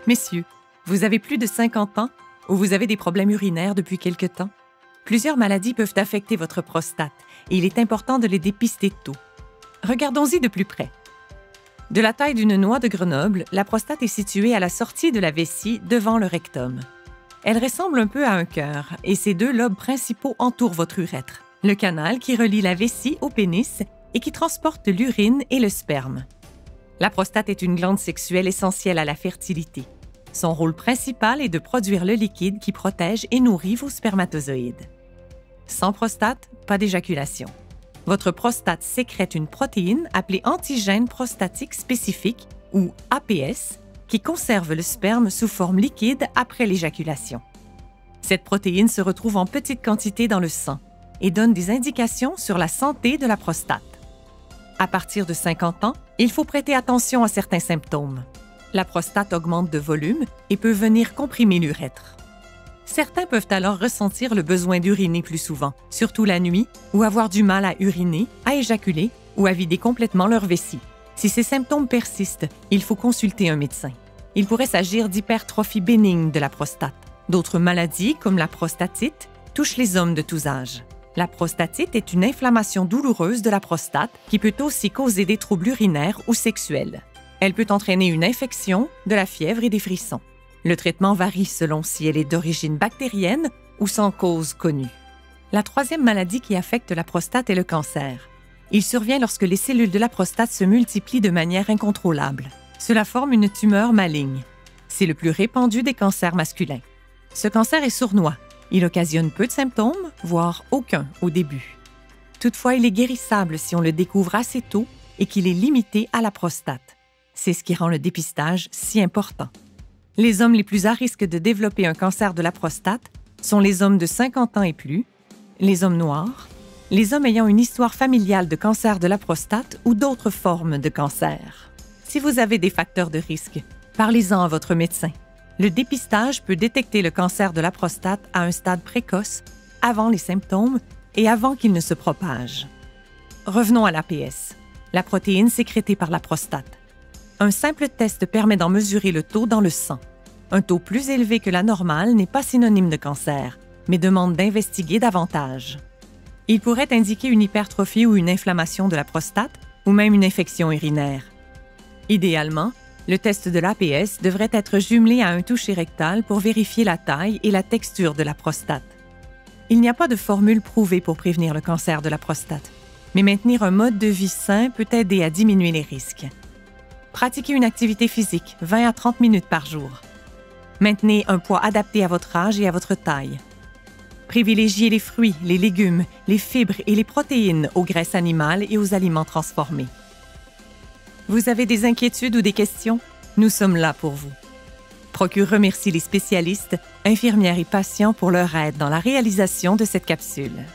Messieurs, vous avez plus de 50 ans ou vous avez des problèmes urinaires depuis quelque temps? Plusieurs maladies peuvent affecter votre prostate et il est important de les dépister tôt. Regardons-y de plus près. De la taille d'une noix de Grenoble, la prostate est située à la sortie de la vessie devant le rectum. Elle ressemble un peu à un cœur et ses deux lobes principaux entourent votre urètre, le canal qui relie la vessie au pénis et qui transporte l'urine et le sperme. La prostate est une glande sexuelle essentielle à la fertilité. Son rôle principal est de produire le liquide qui protège et nourrit vos spermatozoïdes. Sans prostate, pas d'éjaculation. Votre prostate sécrète une protéine appelée antigène prostatique spécifique, ou APS, qui conserve le sperme sous forme liquide après l'éjaculation. Cette protéine se retrouve en petite quantité dans le sang et donne des indications sur la santé de la prostate. À partir de 50 ans, il faut prêter attention à certains symptômes. La prostate augmente de volume et peut venir comprimer l'urètre. Certains peuvent alors ressentir le besoin d'uriner plus souvent, surtout la nuit, ou avoir du mal à uriner, à éjaculer ou à vider complètement leur vessie. Si ces symptômes persistent, il faut consulter un médecin. Il pourrait s'agir d'hypertrophie bénigne de la prostate. D'autres maladies, comme la prostatite, touchent les hommes de tous âges. La prostatite est une inflammation douloureuse de la prostate qui peut aussi causer des troubles urinaires ou sexuels. Elle peut entraîner une infection, de la fièvre et des frissons. Le traitement varie selon si elle est d'origine bactérienne ou sans cause connue. La troisième maladie qui affecte la prostate est le cancer. Il survient lorsque les cellules de la prostate se multiplient de manière incontrôlable. Cela forme une tumeur maligne. C'est le plus répandu des cancers masculins. Ce cancer est sournois. Il occasionne peu de symptômes, voire aucun au début. Toutefois, il est guérissable si on le découvre assez tôt et qu'il est limité à la prostate. C'est ce qui rend le dépistage si important. Les hommes les plus à risque de développer un cancer de la prostate sont les hommes de 50 ans et plus, les hommes noirs, les hommes ayant une histoire familiale de cancer de la prostate ou d'autres formes de cancer. Si vous avez des facteurs de risque, parlez-en à votre médecin. Le dépistage peut détecter le cancer de la prostate à un stade précoce, avant les symptômes et avant qu'il ne se propage. Revenons à l'APS, la protéine sécrétée par la prostate. Un simple test permet d'en mesurer le taux dans le sang. Un taux plus élevé que la normale n'est pas synonyme de cancer, mais demande d'investiguer davantage. Il pourrait indiquer une hypertrophie ou une inflammation de la prostate ou même une infection urinaire. Idéalement, le test de l'APS devrait être jumelé à un toucher rectal pour vérifier la taille et la texture de la prostate. Il n'y a pas de formule prouvée pour prévenir le cancer de la prostate, mais maintenir un mode de vie sain peut aider à diminuer les risques. Pratiquez une activité physique 20 à 30 minutes par jour. Maintenez un poids adapté à votre âge et à votre taille. Privilégiez les fruits, les légumes, les fibres et les protéines aux graisses animales et aux aliments transformés. Vous avez des inquiétudes ou des questions? Nous sommes là pour vous. Procure remercie les spécialistes, infirmières et patients pour leur aide dans la réalisation de cette capsule.